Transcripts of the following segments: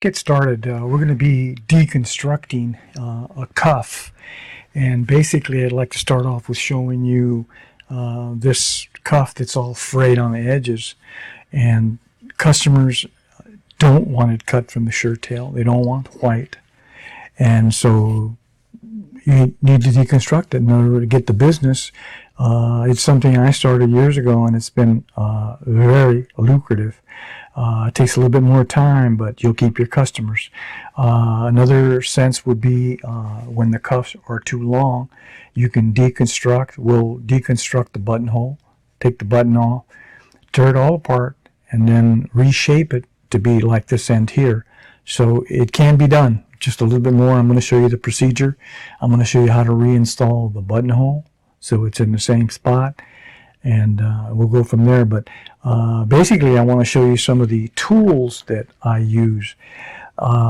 get started, we're going to be deconstructing a cuff. And basically, I'd like to start off with showing you this cuff that's all frayed on the edges. And customers don't want it cut from the shirt tail. They don't want white. And so you need to deconstruct it in order to get the business. It's something I started years ago, and it's been very lucrative. It takes a little bit more time, but you'll keep your customers. Another sense would be when the cuffs are too long, you can deconstruct. We'll deconstruct the buttonhole, take the button off, tear it all apart, and then reshape it to be like this end here. So it can be done. Just a little bit more. I'm going to show you the procedure. I'm going to show you how to reinstall the buttonhole so it's in the same spot, and we'll go from there. But basically, I want to show you some of the tools that I use.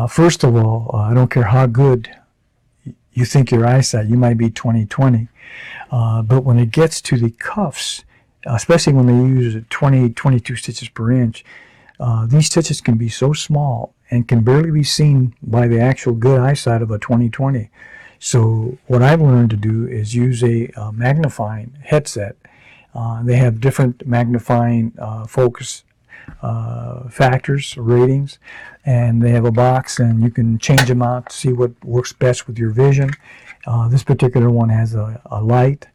First of all, I don't care how good you think your eyesight, you might be 20/20, but when it gets to the cuffs, especially when they use 22 stitches per inch, these stitches can be so small and can barely be seen by the actual good eyesight of a 20/20. So what I've learned to do is use a magnifying headset. They have different magnifying focus factors, ratings, and they have a box, and you can change them out to see what works best with your vision. This particular one has a light.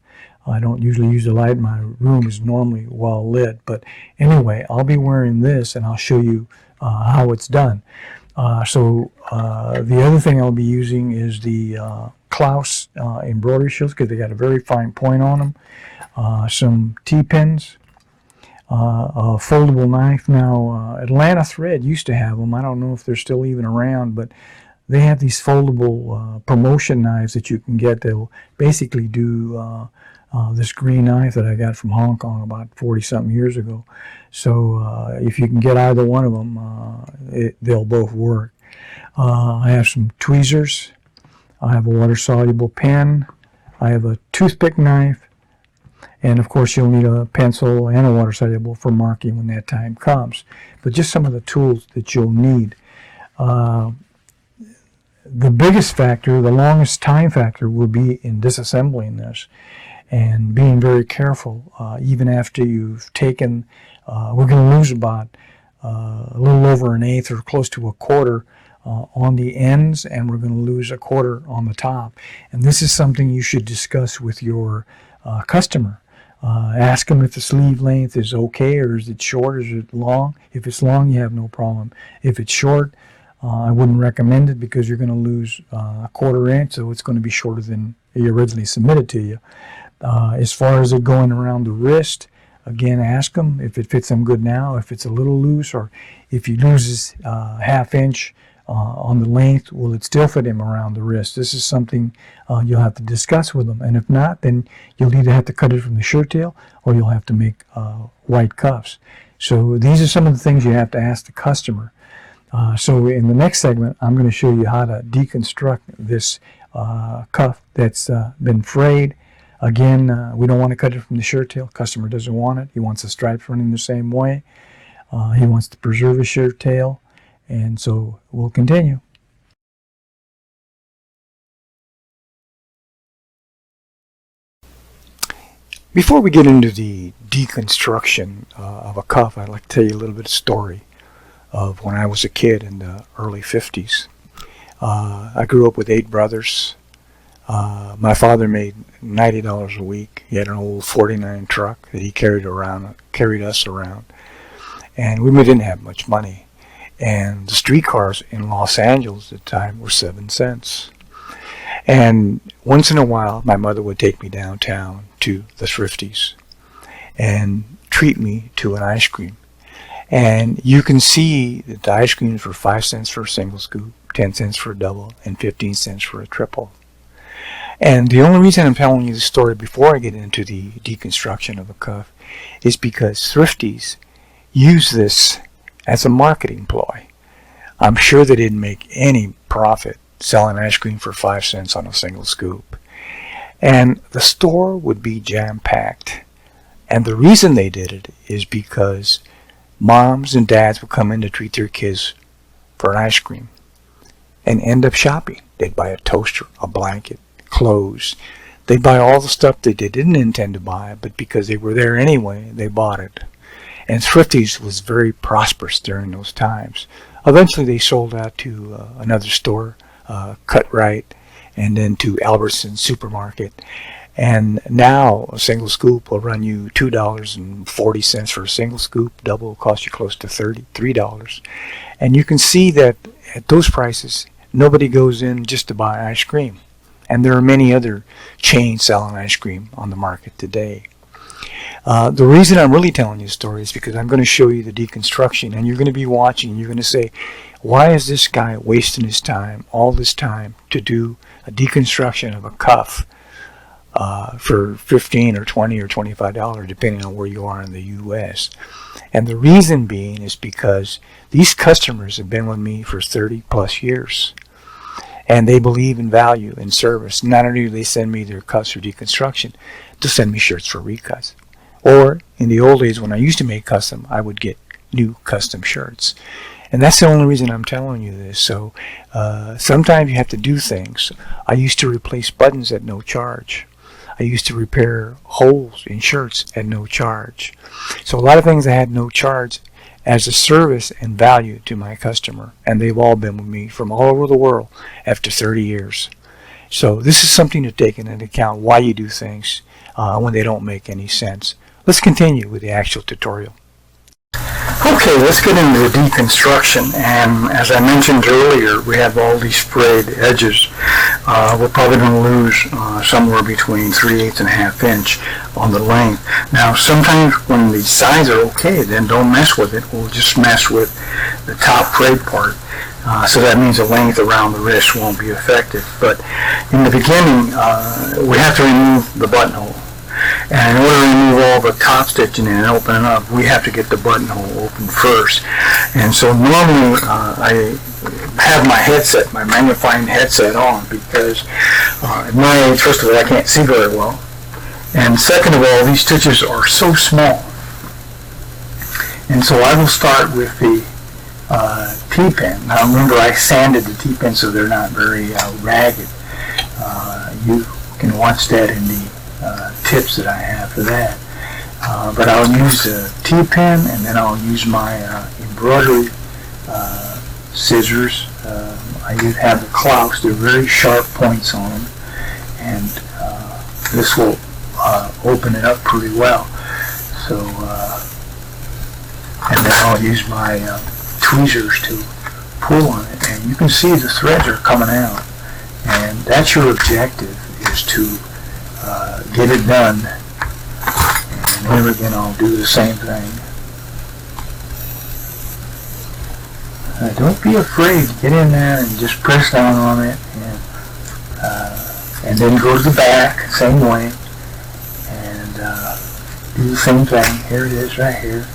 I don't usually use a light. My room is normally well lit, but anyway, I'll be wearing this, and I'll show you how it's done. The other thing I'll be using is the Klaus embroidery shields, because they got a very fine point on them. Some T-pins, a foldable knife. Now, Atlanta Thread used to have them. I don't know if they're still even around, but they have these foldable promotion knives that you can get. They'll basically do this green knife that I got from Hong Kong about 40-something years ago. So if you can get either one of them, they'll both work. I have some tweezers. I have a water-soluble pen. I have a toothpick knife. And of course, you'll need a pencil and a water-soluble for marking when that time comes. But just some of the tools that you'll need. The biggest factor, the longest time factor, will be in disassembling this and being very careful. Even after you've taken, we're going to lose about a little over an eighth or close to a quarter on the ends, and we're going to lose a quarter on the top. And this is something you should discuss with your customer. Ask them if the sleeve length is okay, or is it short, or is it long. If it's long, you have no problem. If it's short, I wouldn't recommend it, because you're going to lose a quarter inch, so it's going to be shorter than you originally submitted to you. As far as it going around the wrist, again, ask them if it fits them good now, if it's a little loose, or if he loses half inch on the length, will it still fit him around the wrist? This is something you'll have to discuss with them. And if not, then you'll either have to cut it from the shirt tail, or you'll have to make white cuffs. So these are some of the things you have to ask the customer. So in the next segment, I'm going to show you how to deconstruct this cuff that's been frayed. Again, we don't want to cut it from the shirt tail. Customer doesn't want it. He wants the stripes running the same way. He wants to preserve his shirt tail. And so we'll continue. Before we get into the deconstruction of a cuff, I'd like to tell you a little bit of story of when I was a kid in the early 50s. I grew up with 8 brothers. My father made $90 a week. He had an old 49 truck that he carried us around. And we didn't have much money. And the streetcars in Los Angeles at the time were 7 cents. And once in a while, my mother would take me downtown to the Thrifties and treat me to an ice cream. And you can see that the ice creams were 5 cents for a single scoop, 10 cents for a double, and 15 cents for a triple. And the only reason I'm telling you the story before I get into the deconstruction of a cuff is because Thrifties use this as a marketing ploy. I'm sure they didn't make any profit selling ice cream for 5 cents on a single scoop. And the store would be jam-packed. And the reason they did it is because moms and dads would come in to treat their kids for an ice cream and end up shopping. They'd buy a toaster, a blanket, clothes. They'd buy all the stuff that they didn't intend to buy, but because they were there anyway, they bought it. And Thrifties was very prosperous during those times. Eventually they sold out to another store, Cut Right, and then to Albertsons Supermarket. And now a single scoop will run you $2.40 for a single scoop. Double will cost you close to $33. And you can see that at those prices, nobody goes in just to buy ice cream. And there are many other chains selling ice cream on the market today. The reason I'm really telling you this story is because I'm going to show you the deconstruction, and you're going to be watching and you're going to say, why is this guy wasting his time, all this time, to do a deconstruction of a cuff for $15 or $20 or $25, depending on where you are in the U.S. And the reason being is because these customers have been with me for 30 plus years. And they believe in value and service. Not only do they send me their cuts for deconstruction, they'll send me shirts for recuts. Or in the old days when I used to make custom, I would get new custom shirts. And that's the only reason I'm telling you this. So sometimes you have to do things. I used to replace buttons at no charge. I used to repair holes in shirts at no charge. So a lot of things I had no charge as a service and value to my customer. And they've all been with me from all over the world after 30 years. So this is something to take into account why you do things when they don't make any sense. Let's continue with the actual tutorial. Okay, let's get into the deconstruction, and as I mentioned earlier, we have all these frayed edges. We're probably going to lose somewhere between 3/8 and a half inch on the length. Now, sometimes when the sides are okay, then don't mess with it. We'll just mess with the top frayed part. So that means the length around the wrist won't be affected. But in the beginning, we have to remove the buttonhole. And in order to remove all the top stitching and open it up, we have to get the buttonhole open first. And so normally I have my headset, my magnifying headset on, because at my age, first of all, I can't see very well. And second of all, these stitches are so small. And so I will start with the T-pin. Now remember, I sanded the T-pin so they're not very ragged. You can watch that in the tips that I have for that. But I'll use the T-pin, and then I'll use my embroidery scissors. I have the clouts. They're very sharp points on them, and this will open it up pretty well. So, and then I'll use my tweezers to pull on it, and you can see the threads are coming out, and that's your objective, is to get it done. And here again, I'll do the same thing. Don't be afraid. Get in there and just press down on it, and then go to the back, same way, and do the same thing. Here it is, right here.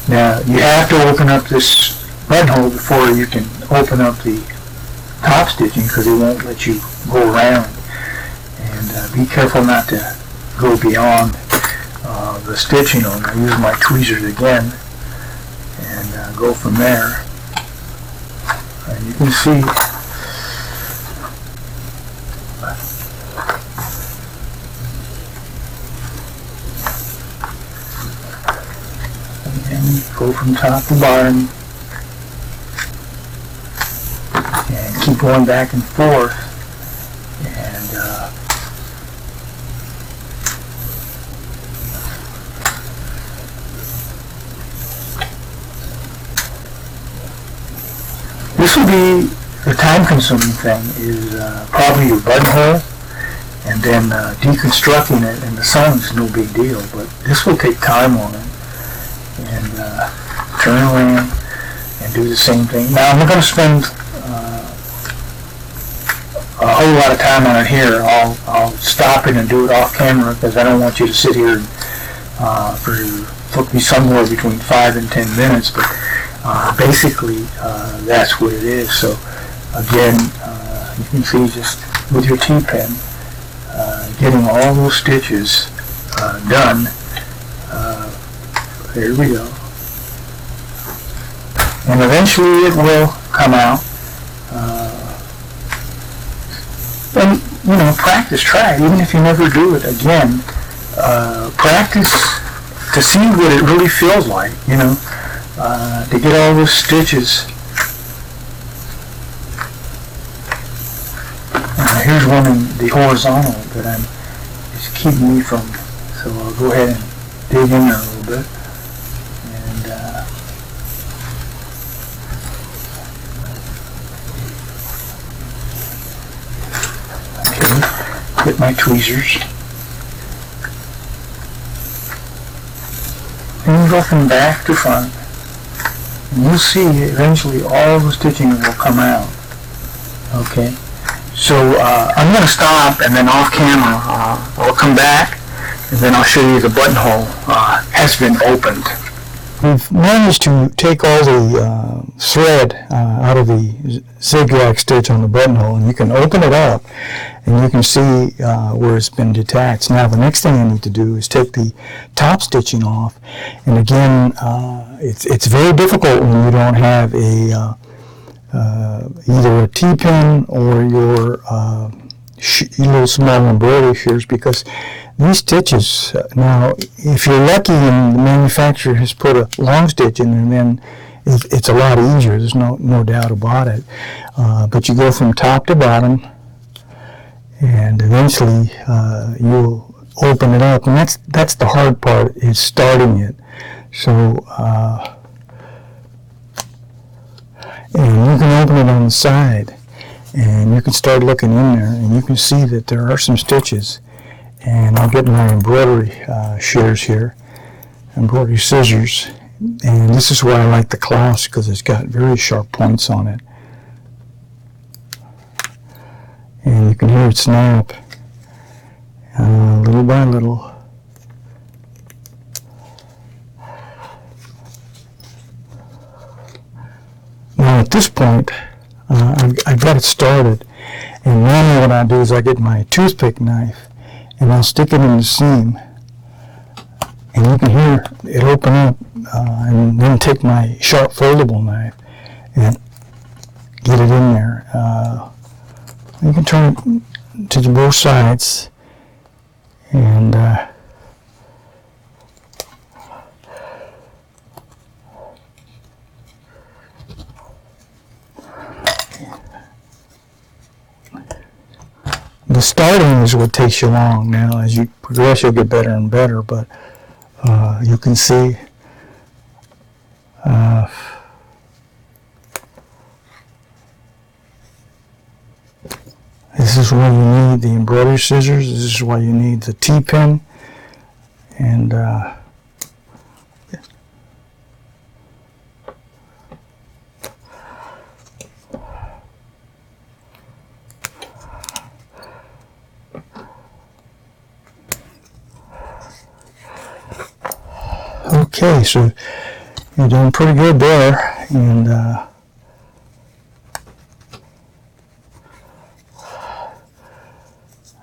Now you have to open up this buttonhole before you can open up the top stitching, because it won't let you go around. And be careful not to go beyond the stitching on. I use my tweezers again and go from there. And you can see and go from top to bottom and keep going back and forth. This will be the time-consuming thing, is probably your buttonhole, and then deconstructing it in the sun is no big deal, but this will take time on it. And turn around and do the same thing. Now I'm not going to spend a whole lot of time on it here. I'll stop it and do it off camera, because I don't want you to sit here for somewhere between 5 and 10 minutes, but basically that's what it is. So again, you can see just with your T-pin getting all those stitches done. There we go. and eventually it will come out. And you know, practice, try it, even if you never do it again. Practice to see what it really feels like, you know, to get all those stitches. Here's one in the horizontal that is keeping me from, so I'll go ahead and dig in there a little bit. And okay, get my tweezers. And go from back to front. And you'll see eventually all the stitching will come out. Okay. So I'm going to stop, and then off camera I'll come back, and then I'll show you the buttonhole has been opened. We've managed to take all the thread out of the zigzag stitch on the buttonhole, and you can open it up and you can see where it's been detached. Now the next thing I need to do is take the top stitching off, and again it's very difficult when you don't have a either a T-pin or your little small embroidery shears, because these stitches, now if you're lucky and the manufacturer has put a long stitch in there, then it's a lot easier, there's no doubt about it. But you go from top to bottom, and eventually you'll open it up, and that's the hard part, is starting it. So and you can open it on the side, and you can start looking in there, and you can see that there are some stitches. And I'll get my embroidery shears here, embroidery scissors, and this is why I like the clouse, because it's got very sharp points on it. And you can hear it snap little by little. Now at this point, I've got it started, and normally what I do is I get my toothpick knife and I'll stick it in the seam, and you can hear it open up, and then take my sharp foldable knife and get it in there. You can turn it to both sides, and the starting is what takes you long. Now as you progress you'll get better and better, but you can see this is why you need the embroidery scissors, this is why you need the T-pin, and okay, so you're doing pretty good there, and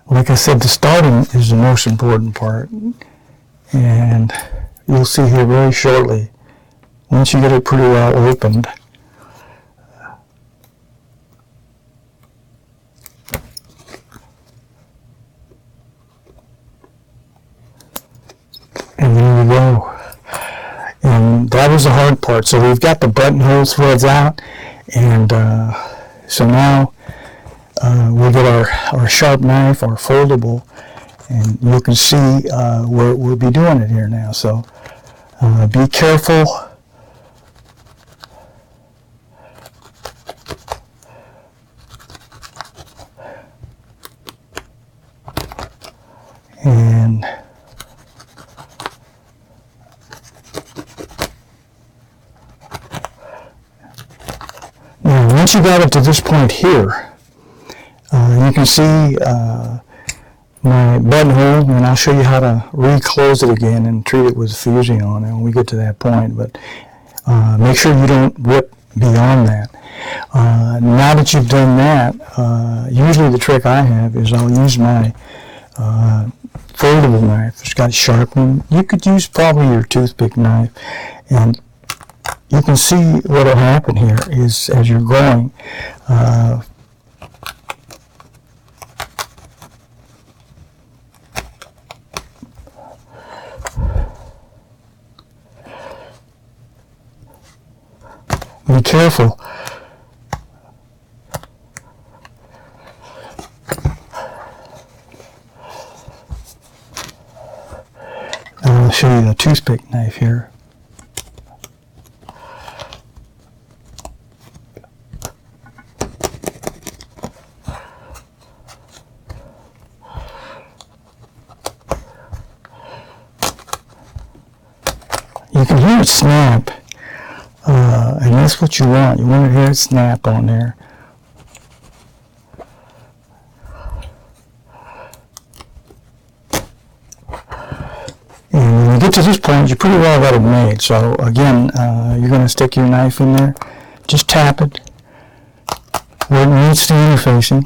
like I said, the starting is the most important part, and you'll see here very shortly, once you get it pretty well opened, and there you go. And that was the hard part. So we've got the buttonhole threads out, and so now we'll get our sharp knife, our foldable, and you can see we'll be doing it here now. So be careful. And now once you got it to this point here, you can see my buttonhole, and I'll show you how to reclose it again and treat it with fusing on it when we get to that point, but make sure you don't rip beyond that. Now that you've done that, usually the trick I have is I'll use my foldable knife. It's got a sharpening. You could use probably your toothpick knife, and you can see what will happen here is as you're going, be careful. I'll show you the toothpick knife here. You can hear it snap, and that's what you want. You want to hear it snap on there. And when you get to this point, you pretty well got it made. So again, you're going to stick your knife in there. Just tap it where it meets the interfacing.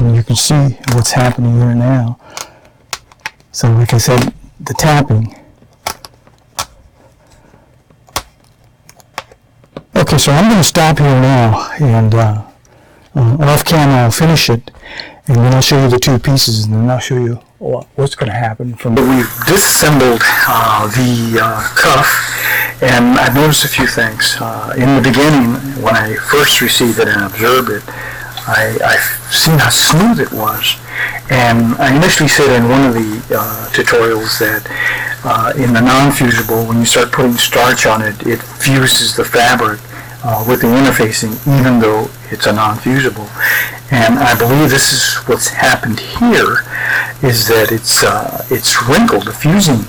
You can see what's happening here now. So like I said, the tapping. Okay, so I'm going to stop here now, and off camera I'll finish it, and then I'll show you the two pieces, and then I'll show you what's going to happen from there. We've disassembled the cuff, and I've noticed a few things. In the beginning, when I first received it and observed it, I've seen how smooth it was, and I initially said in one of the tutorials that in the non-fusible, when you start putting starch on it, it fuses the fabric with the interfacing, even though it's a non-fusible. And I believe this is what's happened here, is that it's wrinkled, the fusing,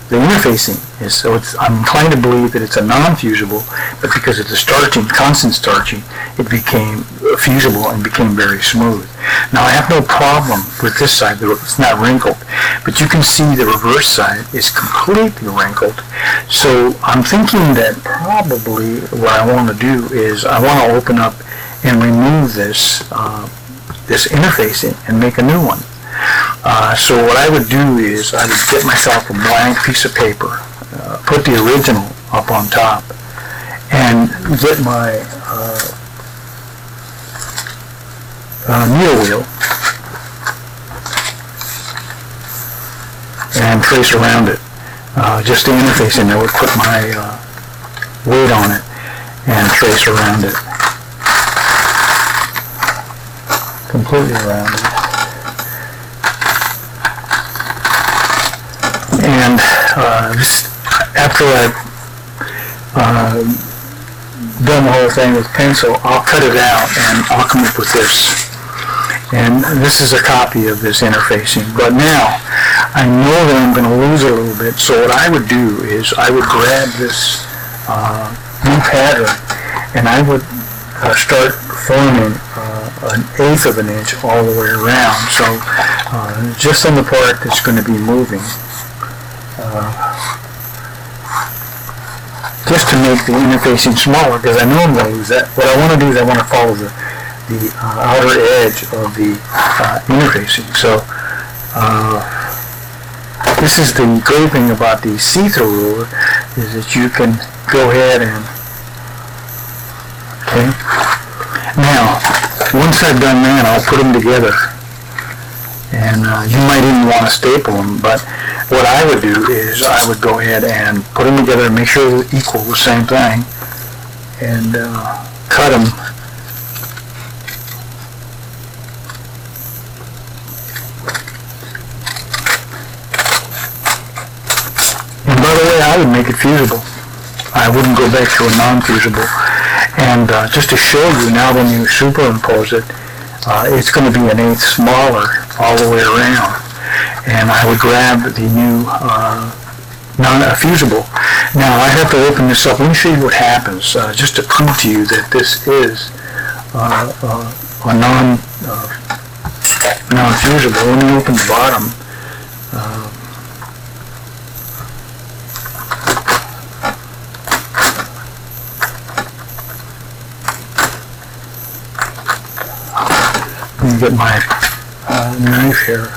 the interfacing is, so I'm inclined to believe that it's a non-fusible, but because of the starching, constant starching, it became fusible and became very smooth. Now I have no problem with this side, it's not wrinkled, but you can see the reverse side is completely wrinkled. So I'm thinking that probably what I want to do is I want to open up and remove this this interfacing and make a new one. So what I would do is I would get myself a blank piece of paper, put the original up on top, and get my needle wheel and trace around it. Just the interfacing, I would put my weight on it and trace around it, completely around it. And after I've done the whole thing with pencil, I'll cut it out and I'll come up with this. And this is a copy of this interfacing. But now, I know that I'm going to lose it a little bit, so what I would do is I would grab this new pattern and I would start forming an eighth of an inch all the way around. So just on the part that's going to be moving. Just to make the interfacing smaller, because I know I'm going to lose that. What I want to do is I want to follow the outer edge of the interfacing. So this is the great thing about the see-through ruler, is that you can go ahead and, okay. Now, once I've done that, I'll put them together. And you might even want to staple them, but what I would do is I would go ahead and put them together and make sure they're equal, the same thing, and cut them. And by the way, I would make it fusible. I wouldn't go back to a non-fusible. And just to show you, now when you superimpose it, it's going to be an eighth smaller all the way around. And I would grab the new non-fusible. Now I have to open this up. Let me show you what happens, just to prove to you that this is a non-fusible. Let me open the bottom. Let me get my knife here.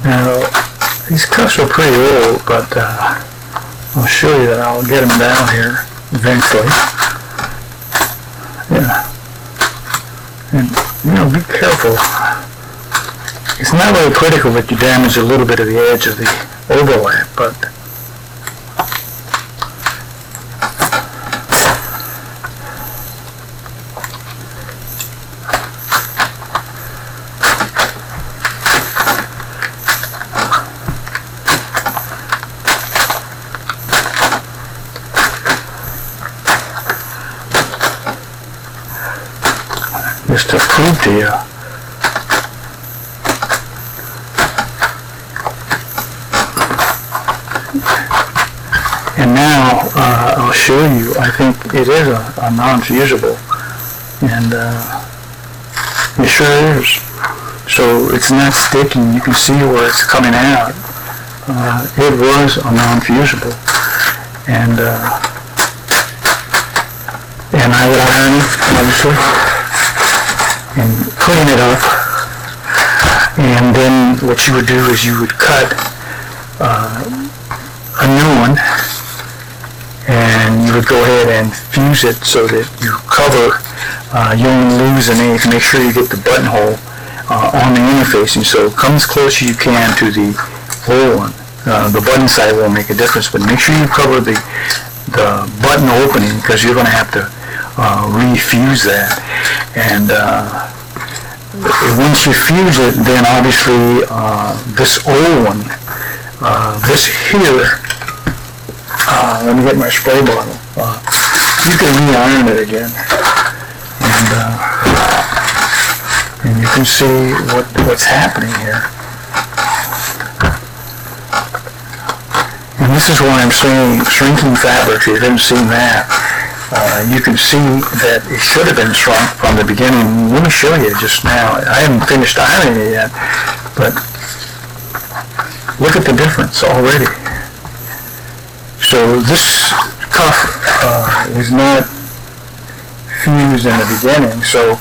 Now, these cuffs are pretty old, but I'll show you that I'll get them down here eventually. Yeah. And, you know, be careful. It's not really critical that you damage a little bit of the edge of the overlap, but just to prove to you. And now I'll show you. I think it is a non-fusible, and it sure is. So it's not sticking. You can see where it's coming out. It was a non-fusible, and I would iron it, obviously, and clean it up, and then what you would do is you would cut a new one, and you would go ahead and fuse it so that you cover, you only lose an eighth. Make sure you get the buttonhole on the interfacing, so come as close as you can to the whole one. The button side won't make a difference, but make sure you cover the button opening, because you're going to have to refuse that. And once you fuse it, then obviously this old one, this here, let me get my spray bottle. You can re-iron it again, and you can see what's happening here. And this is why I'm saying shrinking fabric. You haven't seen that. You can see that it should have been shrunk from the beginning. Let me show you just now. I haven't finished ironing it yet, but look at the difference already. So this cuff is not fused in the beginning, so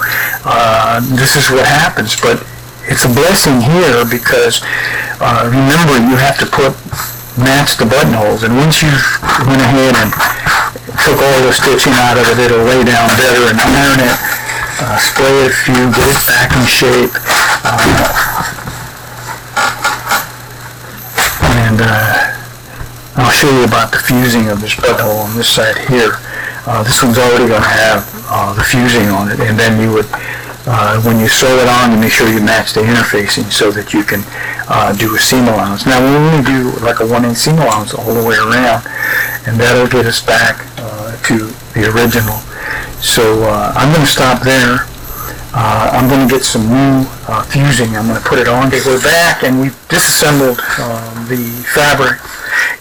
this is what happens. But it's a blessing here because remember, you have to match the buttonholes, and once you went ahead and took all the stitching out of it, it'll lay down better, and iron it, spray it a few, get it back in shape, and I'll show you about the fusing of this buttonhole on this side here. This one's already going to have the fusing on it, and then you would, when you sew it on, you make sure you match the interfacing so that you can do a seam allowance. Now we only do like a 1/8 seam allowance all the way around, and that'll get us back to the original. So I'm going to stop there. I'm going to get some new fusing. I'm going to put it on. Okay, we're back, and we've disassembled the fabric,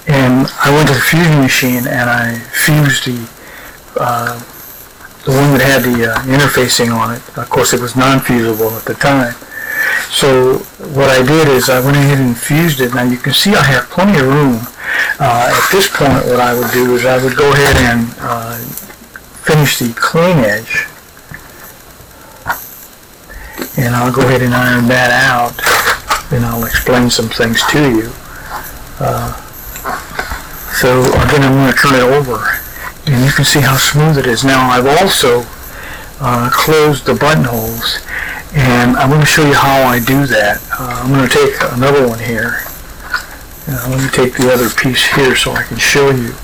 and I went to the fusing machine and I fused the one that had the interfacing on it. Of course, it was non-fusible at the time. So what I did is I went ahead and fused it. Now you can see I have plenty of room. At this point, what I would do is I would go ahead and finish the clean edge, and I'll go ahead and iron that out, and I'll explain some things to you. So again, I'm going to turn it over, and you can see how smooth it is. Now I've also closed the buttonholes, and I'm going to show you how I do that. I'm going to take another one here. Let me take the other piece here so I can show you.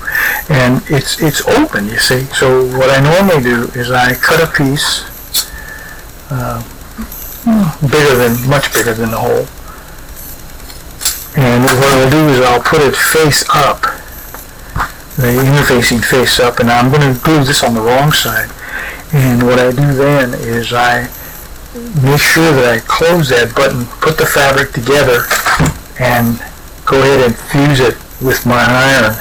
And it's open, you see. So what I normally do is I cut a piece much bigger than the hole. And what I'll do is I'll put it face up, the interfacing face up, and I'm going to glue this on the wrong side. And what I do then is I make sure that I close that button, put the fabric together, and go ahead and fuse it with my iron.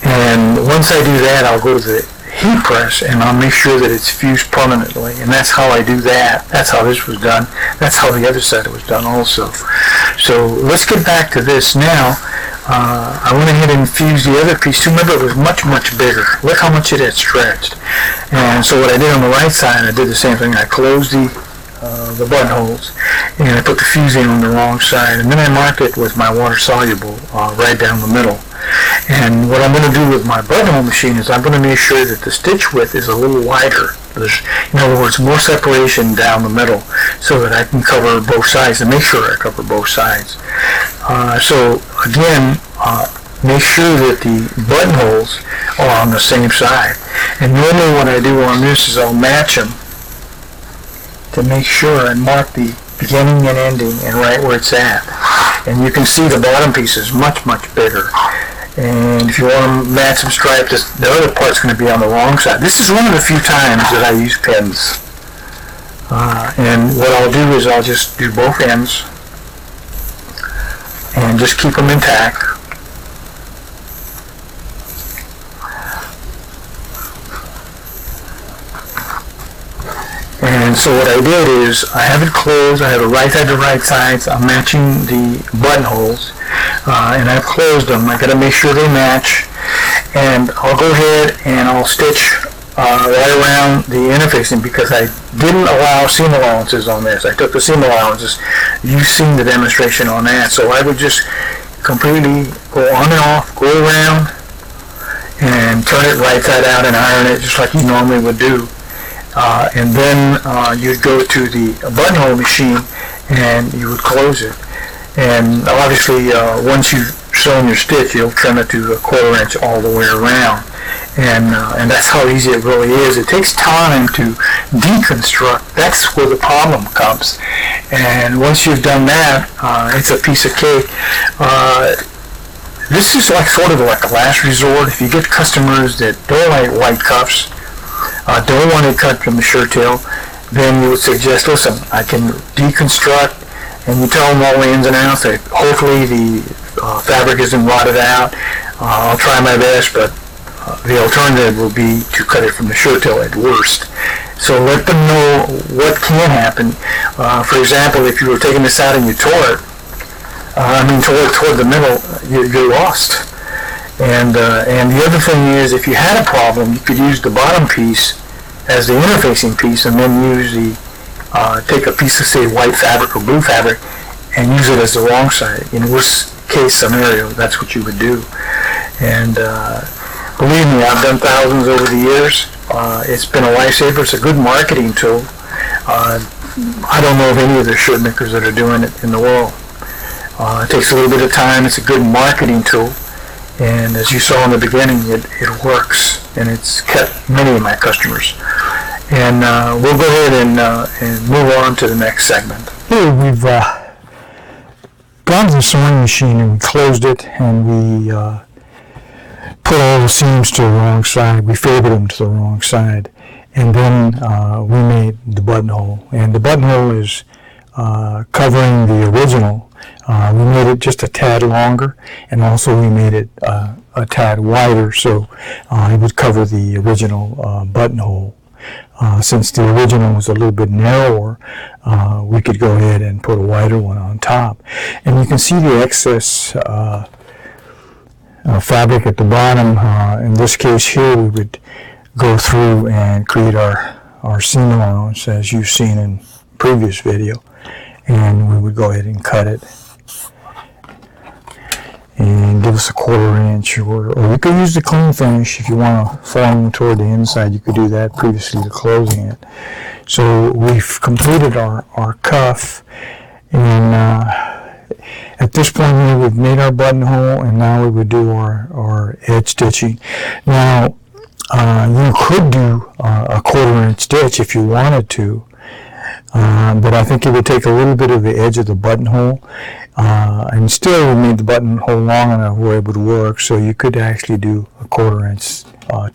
And once I do that, I'll go to the heat press and I'll make sure that it's fused permanently. And that's how I do that. That's how this was done. That's how the other side was done also. So let's get back to this now. I went ahead and fused the other piece too. Remember, it was much, much bigger. Look how much it had stretched. And so what I did on the right side, I did the same thing. I closed the buttonholes, and I put the fusing on the wrong side, and then I marked it with my water soluble right down the middle. And what I'm going to do with my buttonhole machine is I'm going to make sure that the stitch width is a little wider. There's, in other words, more separation down the middle so that I can cover both sides and make sure I cover both sides. So again, make sure that the buttonholes are on the same side. And normally what I do on this is I'll match them to make sure and mark the beginning and ending and right where it's at. And you can see the bottom piece is much, much bigger. And if you want to match some stripes, the other part's going to be on the wrong side. This is one of the few times that I use pins. And what I'll do is I'll just do both ends and just keep them intact. And so what I did is I have it closed, I have it right side to right sides, I'm matching the buttonholes, and I've closed them. I got to make sure they match, and I'll go ahead and I'll stitch right around the interfacing because I didn't allow seam allowances on this. I took the seam allowances. You've seen the demonstration on that. So I would just completely go on and off, go around, and turn it right side out and iron it just like you normally would do. And then you'd go to the buttonhole machine and you would close it. And obviously once you've sewn your stitch, you'll trim it to 1/4 inch all the way around. And that's how easy it really is. It takes time to deconstruct. That's where the problem comes. And once you've done that, it's a piece of cake. This is like sort of like a last resort. If you get customers that don't like white cuffs, don't want to cut from the shirt tail, then you would suggest, listen, I can deconstruct, and you tell them all the ins and outs. That hopefully the fabric isn't rotted out. I'll try my best, but the alternative will be to cut it from the shirt tail at worst. So let them know what can happen. For example, if you were taking this out and you tore it, toward the middle, you're lost. And the other thing is, if you had a problem, you could use the bottom piece as the interfacing piece, and then use take a piece of, say, white fabric or blue fabric, and use it as the wrong side. In worst case scenario, that's what you would do. And believe me, I've done thousands over the years. It's been a lifesaver. It's a good marketing tool. I don't know of any other shirt makers that are doing it in the world. It takes a little bit of time. It's a good marketing tool. And as you saw in the beginning, it works, and it's kept many of my customers. And we'll go ahead and move on to the next segment. Here we've gone to the sewing machine and we closed it, and we put all the seams to the wrong side. We favored them to the wrong side, and then we made the buttonhole. And the buttonhole is covering the original. We made it just a tad longer, and also we made it a tad wider, so it would cover the original buttonhole. Since the original was a little bit narrower, we could go ahead and put a wider one on top. And you can see the excess fabric at the bottom. In this case here, we would go through and create our seam allowance, as you've seen in previous video. And we would go ahead and cut it and give us a 1/4 inch, or you could use the clean finish if you want to form toward the inside. You could do that previously to closing it. So we've completed our cuff, and at this point here we've made our buttonhole, and now we would do our edge stitching. Now you could do a 1/4 inch stitch if you wanted to. But I think it would take a little bit of the edge of the buttonhole, and still we made the buttonhole long enough where it would work, so you could actually do a 1/4 inch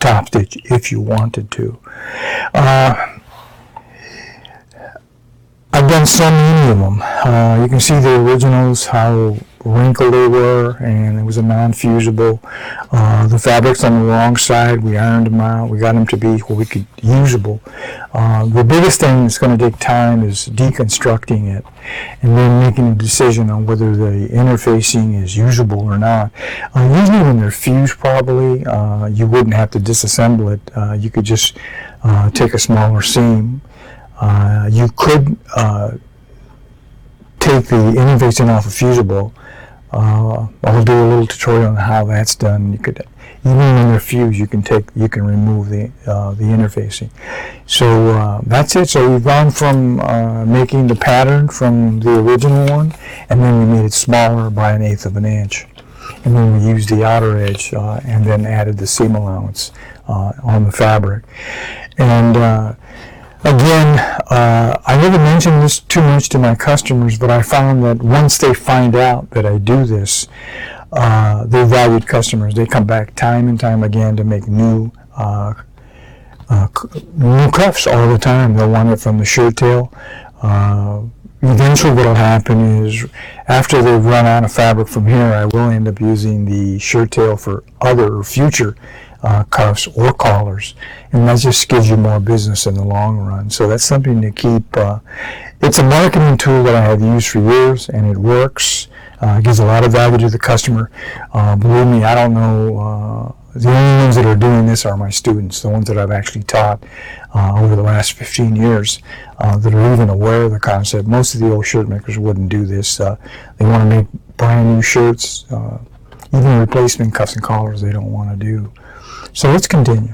top stitch if you wanted to. I've done so many of them. You can see the originals, how wrinkled they were, and it was a non-fusible. The fabric's on the wrong side. We ironed them out. We got them to be what we could usable. The biggest thing that's going to take time is deconstructing it and then making a decision on whether the interfacing is usable or not. Usually when they're fused properly, you wouldn't have to disassemble it. You could just take a smaller seam. You could take the interfacing off a fusible. I'll do a little tutorial on how that's done. You could, even when they're fused, you can remove the interfacing. So that's it. So we've gone from making the pattern from the original one, and then we made it smaller by 1/8 of an inch, and then we used the outer edge and then added the seam allowance on the fabric. And again, I never mention this too much to my customers, but I found that once they find out that I do this, they're valued customers. They come back time and time again to make new cuffs all the time. They'll want it from the shirt tail. Eventually what will happen is, after they've run out of fabric from here, I will end up using the shirt tail for other future cuffs or collars, and that just gives you more business in the long run. So that's something to keep. It's a marketing tool that I have used for years, and it works. It gives a lot of value to the customer. Believe me, I don't know. The only ones that are doing this are my students, the ones that I've actually taught over the last 15 years that are even aware of the concept. Most of the old shirt makers wouldn't do this. They want to make brand new shirts. Even replacement cuffs and collars they don't want to do. So let's continue.